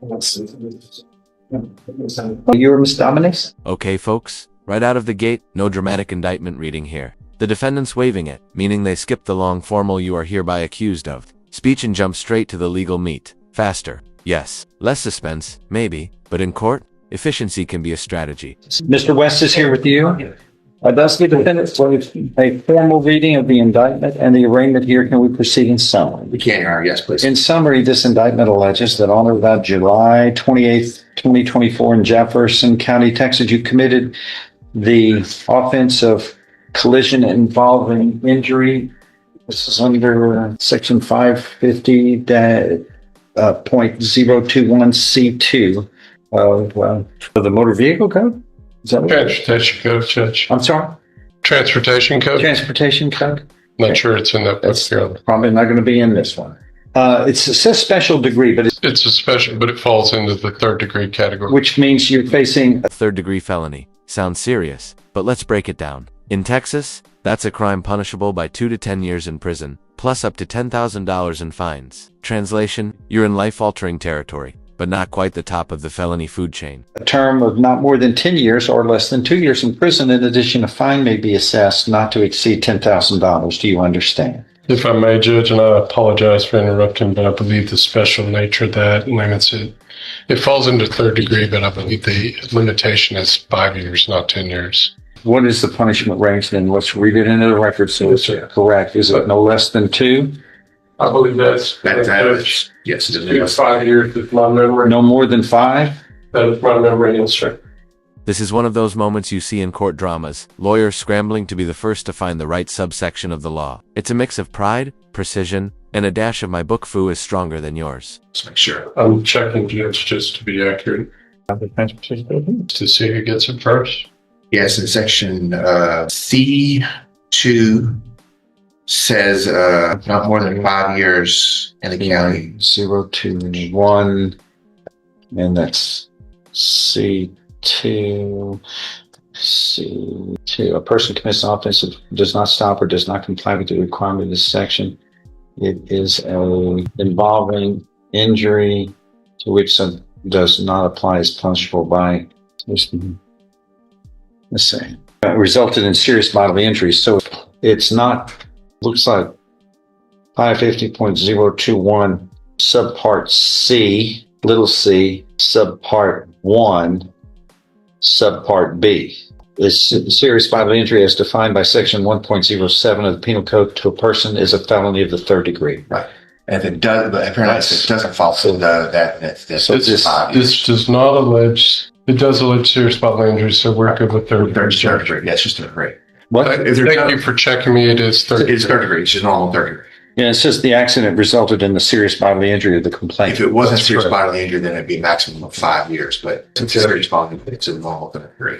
You're Ms. Dominix? Okay, folks, right out of the gate, no dramatic indictment reading here. The defendant's waiving it, meaning they skip the long formal "you are hereby accused of" speech and jump straight to the legal meat. Faster, yes. Less suspense, maybe, but in court, efficiency can be a strategy. Mr. West is here with you. Does the defendant waive a formal reading of the indictment and the arraignment here? Can we proceed in summary? We can, Your Honor. Yes, please. In summary, this indictment alleges that on or about July 28th, 2024 in Jefferson County, Texas, you committed the offense of collision involving injury. This is under section 550.021C2 of the Motor Vehicle Code. Is that Transportation Code, Judge. I'm sorry? Transportation Code? Transportation Code? Not sure it's in that book. That's probably not going to be in this one. It says special degree, but it's a special, but it falls into the third degree category. Which means you're facing a third-degree felony. Sounds serious, but let's break it down. In Texas, that's a crime punishable by 2 to 10 years in prison, plus up to $10,000 in fines. Translation, you're in life-altering territory, but not quite the top of the felony food chain. A term of not more than 10 years or less than 2 years in prison. In addition, a fine may be assessed not to exceed $10,000. Do you understand? If I may, Judge, and I apologize for interrupting, but I believe the special nature of that limits it. It falls into third degree, but I believe the limitation is 5 years, not 10 years. What is the punishment range then? Let's read it into the record so it's correct. Is it no less than 2? I believe that's yes. 2 to 5 years, if my memory. No more than 5? That is my memory, yes, sir. This is one of those moments you see in court dramas, lawyers scrambling to be the first to find the right subsection of the law. It's a mix of pride, precision, and a dash of my book foo is stronger than yours. Let's make sure. I'm checking, Judge, just to be accurate. To see who gets it first. Yes, in section C2 says not more than 5 years in the county. 0 to 1, and that's C2. A person commits an offense that does not stop or does not comply with the requirement of this section. It is involving injury to which does not apply as punishable by, let's say, resulted in serious bodily injury. So it's not, looks like 550.021 subpart C, little c, subpart 1, subpart B. This serious bodily injury as defined by section 1.07 of the Penal Code to a person is a felony of the third degree. Right. And if it does, but apparently it doesn't fall into that's So This does not allege, it does allege serious bodily injury, so we're good with third degree. Yeah, it's just third degree. What? Thank you for checking me. It is third degree. It's third degree. It's just normal third degree. Yeah, it says the accident resulted in the serious bodily injury of the complainant. If it wasn't serious bodily injury, then it'd be a maximum of 5 years. But since it's serious bodily, it's a normal third degree.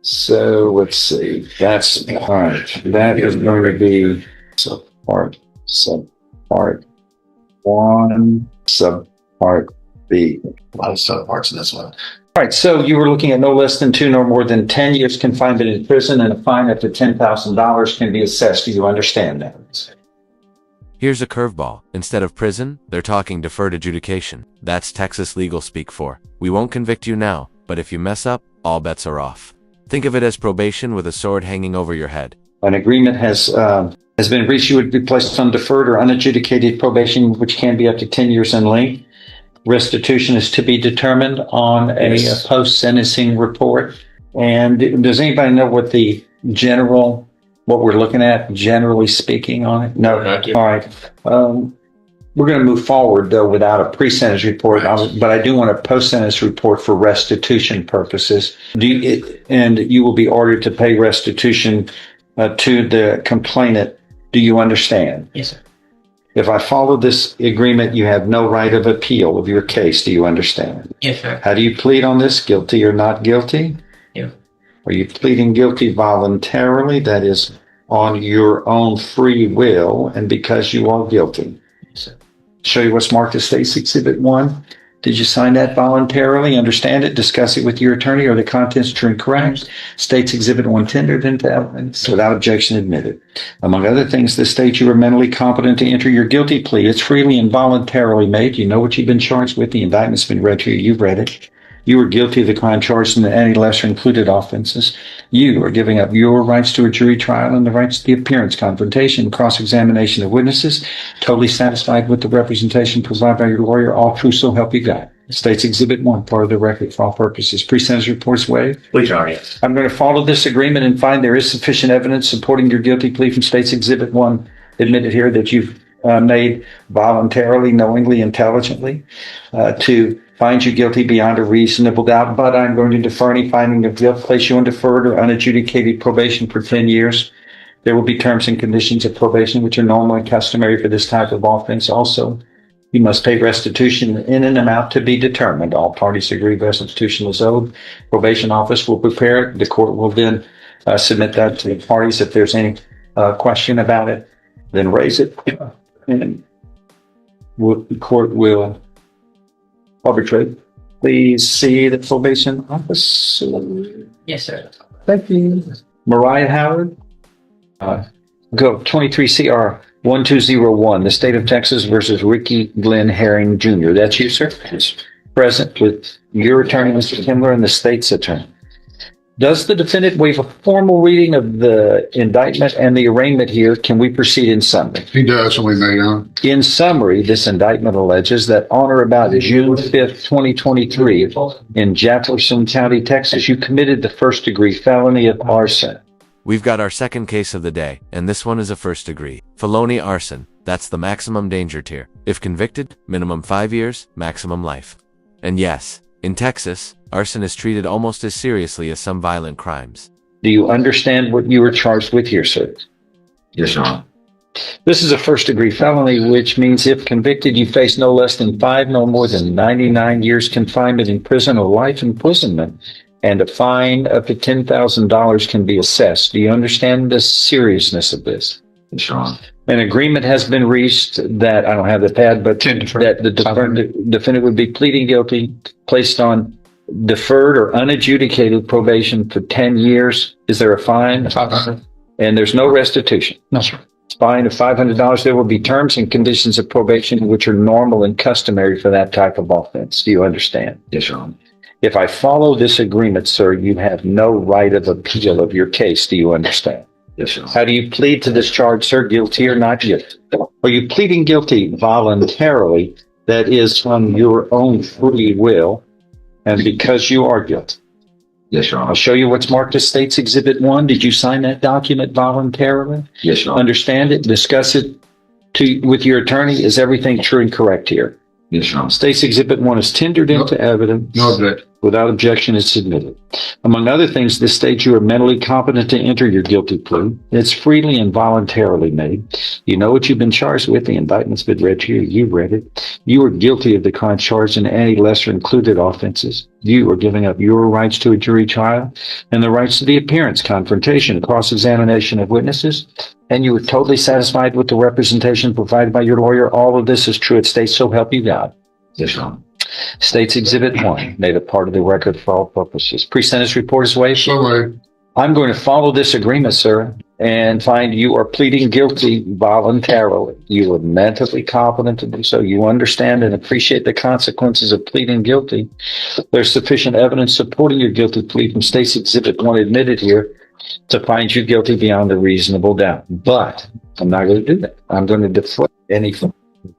So let's see. That's all right. That is going to be subpart 1, subpart B. A lot of subparts in this one. All right. So you were looking at no less than 2 nor more than 10 years confinement in prison, and a fine up to $10,000 can be assessed. Do you understand that? Here's a curveball. Instead of prison, they're talking deferred adjudication. That's Texas legal speak for, we won't convict you now, but if you mess up, all bets are off. Think of it as probation with a sword hanging over your head. An agreement has been reached. You would be placed on deferred or unadjudicated probation, which can be up to 10 years in length. Restitution is to be determined on a post-sentencing report. And does anybody know what what we're looking at, generally speaking, on it? No. All right. We're going to move forward, though, without a pre-sentence report, but I do want a post-sentence report for restitution purposes. And you will be ordered to pay restitution to the complainant. Do you understand? Yes, sir. If I follow this agreement, you have no right of appeal of your case. Do you understand? Yes, sir. How do you plead on this? Guilty or not guilty? Yeah. Are you pleading guilty voluntarily? That is, on your own free will and because you are guilty? Yes, sir. Show you what's marked as State's Exhibit 1. Did you sign that voluntarily? Understand it? Discuss it with your attorney? Are the contents true and correct? States Exhibit 1 tendered into evidence without objection admitted. Among other things, this states you are mentally competent to enter your guilty plea. It's freely and voluntarily made. You know what you've been charged with. The indictment's been read to you. You've read it. You are guilty of the crime charged in any lesser included offenses. You are giving up your rights to a jury trial and the rights to the appearance, confrontation, cross-examination of witnesses. Totally satisfied with the representation provided by your lawyer. All true, so help you God. States Exhibit 1, part of the record for all purposes. Pre-sentence reports waived. Please, Your Honor, yes. I'm going to follow this agreement and find there is sufficient evidence supporting your guilty plea from States Exhibit 1 admitted here that you've made voluntarily, knowingly, intelligently to find you guilty beyond a reasonable doubt, but I'm going to defer any finding of guilt, place you on deferred or unadjudicated probation for 10 years. There will be terms and conditions of probation, which are normally customary for this type of offense. Also, you must pay restitution in an amount to be determined. All parties agree restitution is owed. Probation office will prepare it. The court will then submit that to the parties. If there's any question about it, then raise it. And the court will arbitrate. Please see the probation office. Yes, sir. Thank you. Mariah Howard. Go 23 CR 1201, the state of Texas versus Ricky Glenn Herring Jr. That's you, sir? Yes. Present with your attorney, Mr. Kimler, and the state's attorney. Does the defendant waive a formal reading of the indictment and the arraignment here? Can we proceed in summary? He does, we may not. In summary, this indictment alleges that on or about June 5th, 2023, in Jefferson County, Texas, you committed the first-degree felony of arson. We've got our second case of the day, and this one is a first-degree felony arson. That's the maximum danger tier. If convicted, minimum 5 years, maximum life. And yes, in Texas, arson is treated almost as seriously as some violent crimes. Do you understand what you were charged with here, sir? Yes, Your Honor. This is a first-degree felony, which means if convicted, you face no less than 5, no more than 99 years confinement in prison or life imprisonment, and a fine up to $10,000 can be assessed. Do you understand the seriousness of this? Yes, Your Honor. An agreement has been reached that, I don't have the pad, but that the defendant would be pleading guilty, placed on deferred or unadjudicated probation for 10 years. Is there a fine? $500. And there's no restitution. No, sir. Fine of $500. There will be terms and conditions of probation which are normal and customary for that type of offense. Do you understand? Yes, Your Honor. If I follow this agreement, sir, you have no right of appeal of your case. Do you understand? Yes, Your Honor. How do you plead to this charge, sir? Guilty or not guilty? Are you pleading guilty voluntarily, that is from your own free will, and because you are guilty? Yes, Your Honor. I'll show you what's marked as State's Exhibit 1. Did you sign that document voluntarily? Yes, Your Honor. Understand it? Discuss it with your attorney. Is everything true and correct here? Yes, Your Honor. State's Exhibit 1 is tendered into evidence. No objection. Without objection, it's submitted. Among other things, this states you are mentally competent to enter your guilty plea. It's freely and voluntarily made. You know what you've been charged with. The indictment's been read to you. You've read it. You are guilty of the crime charged in any lesser included offenses. You are giving up your rights to a jury trial and the rights to the appearance, confrontation, cross-examination of witnesses. And you are totally satisfied with the representation provided by your lawyer. All of this is true. It states, so help you God. Yes, Your Honor. State's Exhibit 1, made a part of the record for all purposes. Pre-sentence report is waived. So waived. I'm going to follow this agreement, sir, and find you are pleading guilty voluntarily. You are mentally competent to do so. You understand and appreciate the consequences of pleading guilty. There's sufficient evidence supporting your guilty plea from State's Exhibit 1 admitted here to find you guilty beyond a reasonable doubt. But I'm not going to do that. I'm going to deflect any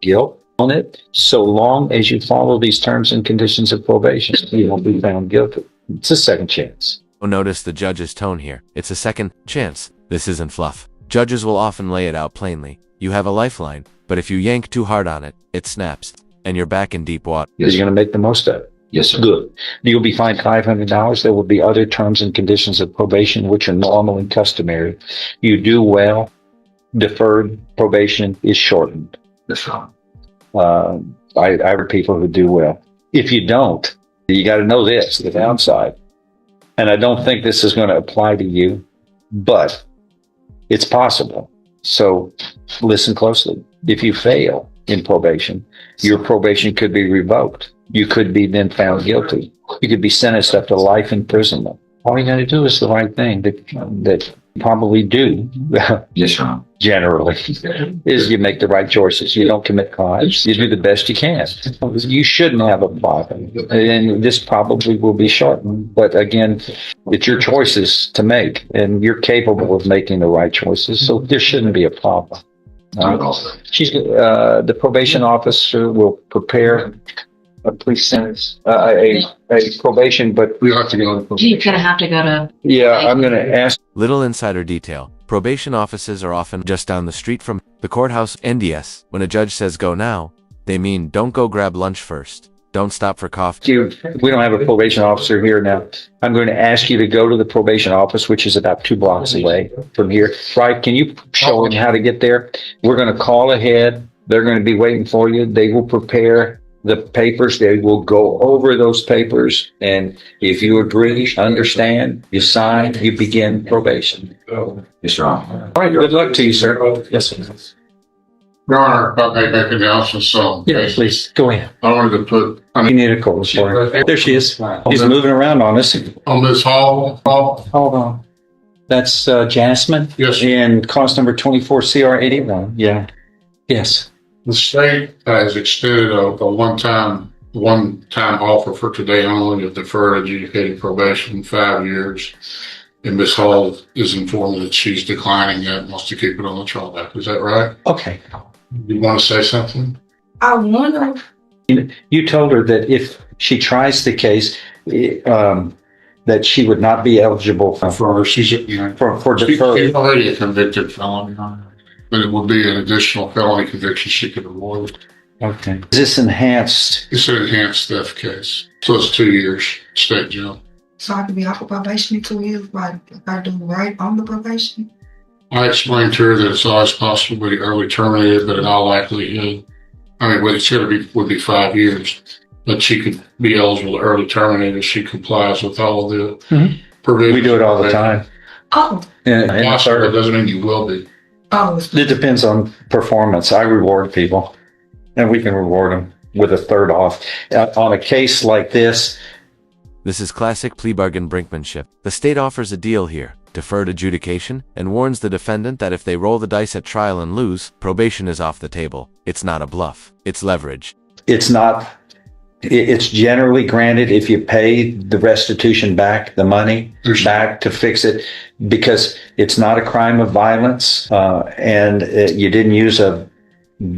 guilt on it so long as you follow these terms and conditions of probation. You won't be found guilty. It's a second chance. Notice the judge's tone here. It's a second chance. This isn't fluff. Judges will often lay it out plainly. You have a lifeline, but if you yank too hard on it, it snaps, and you're back in deep water. Yes, You're going to make the most of it. Yes, sir. Good. You'll be fined $500. There will be other terms and conditions of probation which are normal and customary. You do well. Deferred probation is shortened. Yes, Your Honor. I have people who do well. If you don't, you got to know this, the downside. And I don't think this is going to apply to you, but it's possible. So listen closely. If you fail in probation, your probation could be revoked. you could be then found guilty. You could be sentenced up to life imprisonment. All you got to do is the right thing that you probably do. Yes, Your Honor. Generally, is you make the right choices. You don't commit crimes. You do the best you can. You shouldn't have a problem. And this probably will be shortened. But again, it's your choices to make, and you're capable of making the right choices. So there shouldn't be a problem. Not at all. The probation officer will prepare a police sentence, a probation, but We have to go. You're gonna have to go to. yeah, I'm going to ask. Little insider detail. Probation offices are often just down the street from the courthouse. NDS. When a judge says go now, they mean don't go grab lunch first. Don't stop for coffee. We don't have a probation officer here now. I'm going to ask you to go to the probation office, which is about 2 blocks away from here. Right? Can you show them how to get there? We're going to call ahead. They're going to be waiting for you. They will prepare the papers. They will go over those papers. And if you agree, understand, you sign, you begin probation. Yes, Your Honor. All right. Good luck to you, sir. Yes, sir. Your Honor, if I may make an announcement, so. Yeah, please. Go ahead. I wanted to put, You need a call for her. There she is. He's moving around on us. on Ms. Hall, Hold on. That's Jasmine. Yes. And cost number 24 CR 81. Yeah. Yes. the state has extended a one-time offer for today only of deferred adjudicated probation, 5 years. And Ms. Hall is informed that she's declining that and wants to keep it on the trial back. Is that right? Okay. You want to say something? I wonder. You told her that if she tries the case, that she would not be eligible for She's deferred. already a convicted felon, Your Honor, but it would be an additional felony conviction she could avoid. Okay. Is this enhanced? It's an enhanced theft case, so it's 2 years state jail. So I could be off of probation in 2 years by if I do right on the probation? I explained to her that it's always possible to be early terminated, but in all likelihood, what it's going to be would be 5 years. But she could be eligible to early terminate if she complies with all the provisions. We do it all the time. Oh, Possible, it doesn't mean you will be. It depends on performance. I reward people, and we can reward them with a third off. On a case like this, This is classic plea bargain brinkmanship. The state offers a deal here, deferred adjudication, and warns the defendant that if they roll the dice at trial and lose, probation is off the table. It's not a bluff. It's leverage. it's generally granted if you pay the restitution back, the money back to fix it, because it's not a crime of violence, and you didn't use a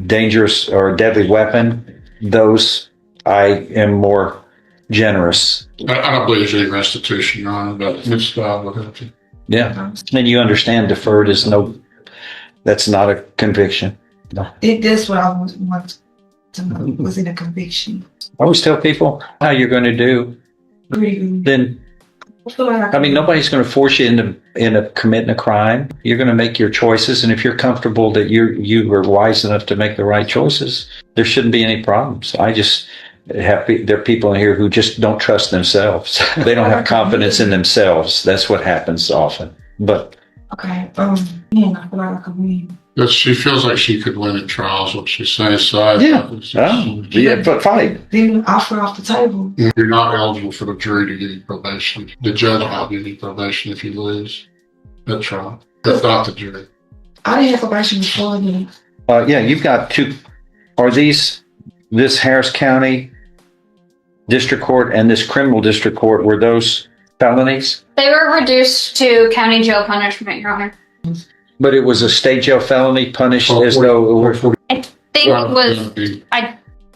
dangerous or deadly weapon. Those I am more generous. I don't believe there's any restitution, Your Honor, but Ms. Scott will have to. Yeah. And you understand deferred is that's not a conviction. that's what I want to know. Was it a conviction? I always tell people how you're going to do. Really? Then, I feel like nobody's going to force you into committing a crime. You're going to make your choices. And if you're comfortable that you are wise enough to make the right choices, there shouldn't be any problems. There are people in here who just don't trust themselves. They don't have confidence in themselves. That's what happens often. But okay. I feel like I could win. But she feels like she could win at trials, what she's saying. So but fight. Then offer off the table. You're not eligible for the jury to give you probation. The judge will give you probation if you lose at trial. That's not the jury. I didn't have probation before then. You've got two. Are this Harris County District Court and this criminal district court, were those felonies? They were reduced to county jail punishment, Your Honor. But it was a state jail felony punished as though it were. I think it was.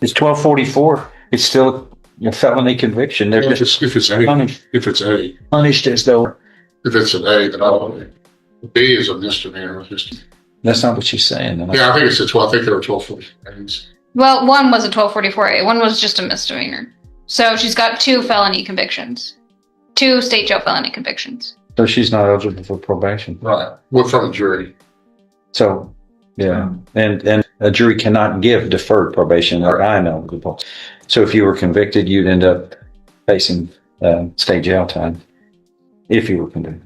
It's 1244. It's still a felony conviction. They're just If it's A, punished as though. if it's an A, then I'll. B is a misdemeanor. That's not what she's saying. Yeah, I think it's a 12. I think there were 1240. Well, one was a 1244A. One was just a misdemeanor. So she's got 2 felony convictions, 2 state jail felony convictions. So she's not eligible for probation. Right. We're from a jury. So, yeah. And a jury cannot give deferred probation, or I know people. So if you were convicted, you'd end up facing state jail time if you were convicted.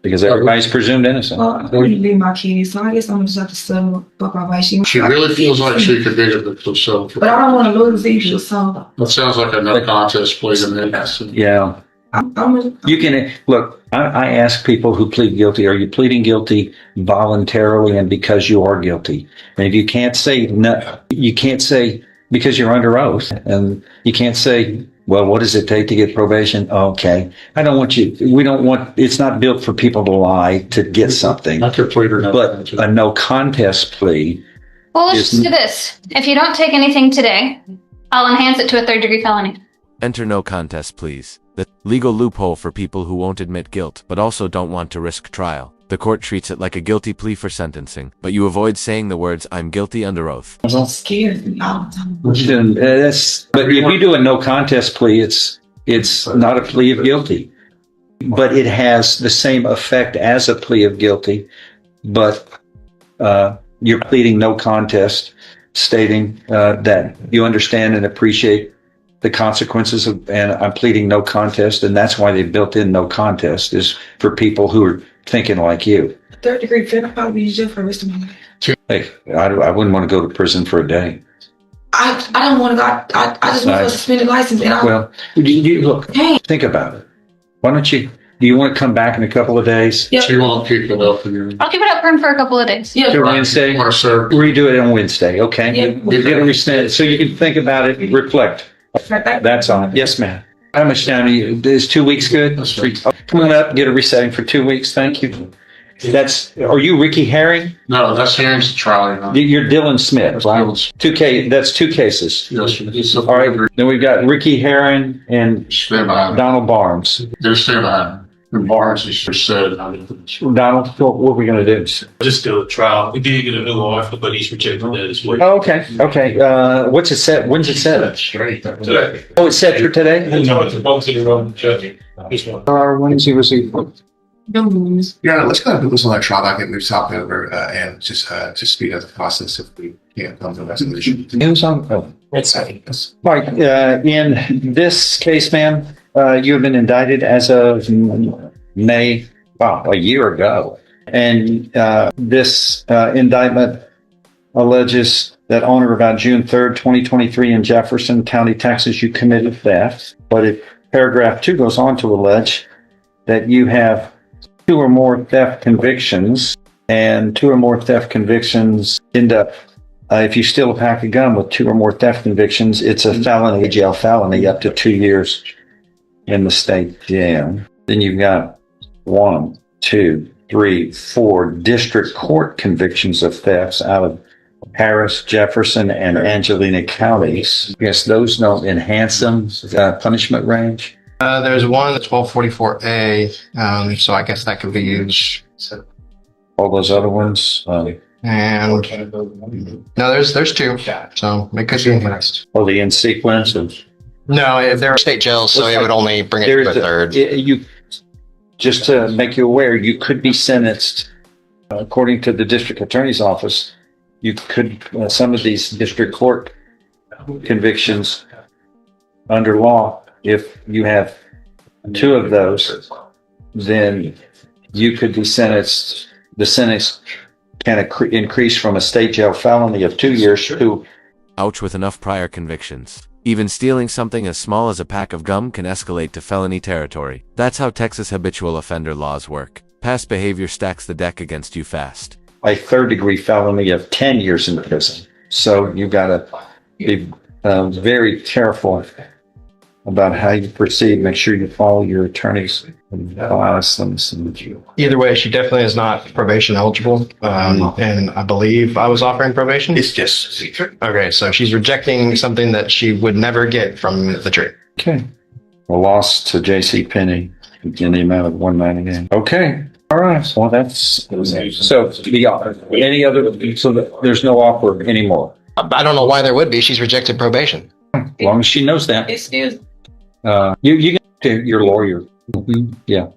because everybody's presumed innocent. Well, I wouldn't leave my kids, so I guess I'm just have to settle for probation. She really feels like she could get it herself. But I don't want to lose either, so That sounds like a no contest plea to me. Yeah. I'm You can look. I ask people who plead guilty: are you pleading guilty voluntarily and because you are guilty? And if you can't say no, you can't say because you're under oath, and you can't say, "Well, what does it take to get probation?" Okay, I don't want you. We don't want. It's not built for people to lie to get something. I could plead or not. But a no contest plea. Well, let's just do this. If you don't take anything today, I'll enhance it to a 3rd-degree felony. Enter no contest pleas. The legal loophole for people who won't admit guilt but also don't want to risk trial. The court treats it like a guilty plea for sentencing, but you avoid saying the words "I'm guilty" under oath. just scared all the time. But if you do a no contest plea, it's not a plea of guilty, but it has the same effect as a plea of guilty. But you're pleading no contest, stating that you understand and appreciate the consequences of, and I'm pleading no contest, and that's why they built in no contest, is for people who are thinking like you. 3rd-degree felony, I'll probably be in jail for the rest of my life. Hey, I wouldn't want to go to prison for a day. I don't want to go. I just want a suspended license. And Well, you look, think about it. Why don't you? Do you want to come back in a couple of days? Yeah. She won't keep it up again. I'll keep it up for a couple of days. Yeah. To Wednesday? Or sir. Redo it on Wednesday, okay? Yeah. We'll get a rescind, so you can think about it, reflect. That's on. Yes, ma'am. How much time is 2 weeks good? That's right. Come on up, get a resetting for 2 weeks. Thank you. Are you Ricky Herring? No, that's Harring's trial. You're Dylan Smith, right? That's 2 cases. Yes, All right. Then we've got Ricky Herring and Stand behind. Donald Barnes. They're stand behind. And Barnes is just said. Donald, what are we going to do? Just do a trial. We did get a new offer, but he's rejected that as well. Oh, okay. Okay. What's it set? When's it set? Today. Oh, it's set for today? No, it's supposed to be wrong, Judge. This one. When is he received? Yeah, let's go ahead and put this on that trial docket, move top over, and just speed up the process if we can't come to a resolution. News on. Oh. Right. In this case, ma'am, you have been indicted as of May, a year ago. And this indictment alleges that on or about June 3rd, 2023 in Jefferson County, Texas, you committed theft. But paragraph 2 goes on to allege that you have 2 or more theft convictions, and 2 or more theft convictions end up, if you steal a pack of gum with 2 or more theft convictions, it's a felony, a jail felony, up to 2 years in the state jail. Then you've got 1, 2, 3, 4 district court convictions of thefts out of Harris, Jefferson, and Angelina counties. I guess those don't enhance them, punishment range. There's one, 1244A, so I guess that could be used. All those other ones, And no, there's 2, so it could be enhanced. or the in sequence of. No, if they're state jails, so it would only bring it to a 3rd. You, just to make you aware, you could be sentenced, according to the district attorney's office, you could, some of these district court convictions under law, if you have 2 of those, then you could be sentenced, the sentence can increase from a state jail felony of 2 years to. Ouch, with enough prior convictions. Even stealing something as small as a pack of gum can escalate to felony territory. That's how Texas habitual offender laws work. Past behavior stacks the deck against you fast. A 3rd-degree felony of 10 years in prison. So you've got to be very careful about how you proceed. Make sure you follow your attorney's advice. Either way, she definitely is not probation eligible, and I believe I was offering probation. It's just Okay, so she's rejecting something that she would never get from the jury. Okay. A loss to J.C. Penney in the amount of $198. Okay. All right. Well, that's so. Any other? So there's no offer anymore. I don't know why there would be. She's rejected probation. As long as she knows that. Excuse. You get to your lawyer. Yeah.